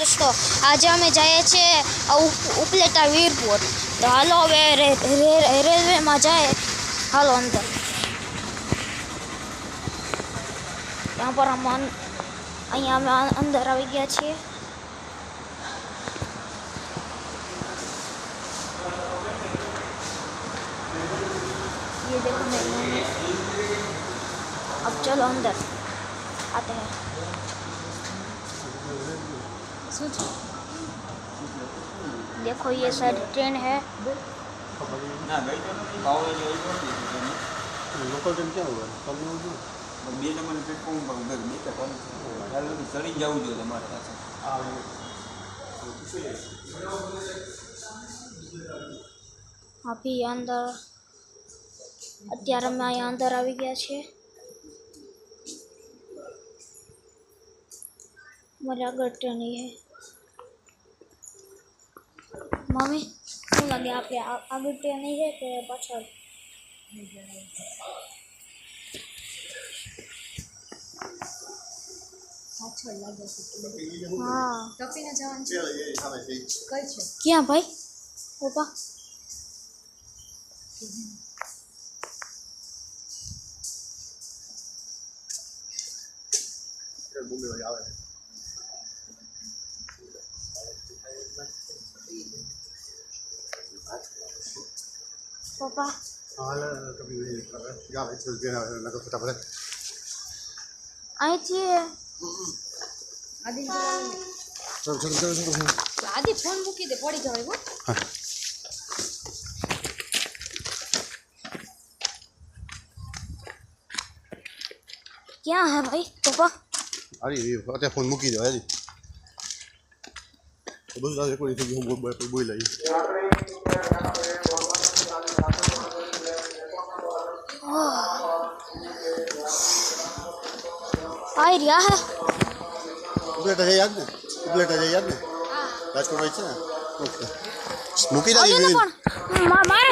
દોસ્તો, આજે અમે જઈએ છીએ ઉપલેટા વીરપુર. તો હાલો હવે રેલવેમાં જાય. હાલો અંદર. ત્યાં પર અહીંયા અમે અંદર આવી ગયા છીએ. ये देखो मेरे, अब चलो अंदर आते हैं. देखो ये साइड ट्रेन है. लोकल ट्रेन क्या होगा? બે નંબરની પ્લેટફોર્મ પર ઉભે બે કે ત્રણ ચડી જવું જોઈએ તમારે પાસે. अभी अंदर અત્યારે અમે અહીંયા અંદર આવી ગયા છીએ. મારી આગળ ટ્રેન है. મમ્મી શું લાગે આપણે આગળ ટ્રેન है કે પાછળ? પાછળ લાગે છે. હા ટપીને જવાનું છે. કઈ છે? ક્યાં ભાઈ? પપ્પા બોમ્બે વાળી આવે છે. પપ્પા હાલ કભી યા ભાઈ ચલ ગયા નકો ફટાફટ અહીંથી આદિ ચલ ચલ ચલ ચલ આદિ ફોન મૂકી દે, પડી જવાય. હો ક્યાં હે ભાઈ? પપ્પા અરે અત્યારે ફોન મૂકી દો હજી બધું રાજ કોઈ થઈ ગયું બોલ લઈ આવી રહ્યા હે. ઉપલેટા જઈ યાદ ને રાજકોટ હોય છે ને ઓકે મૂકી દો મારે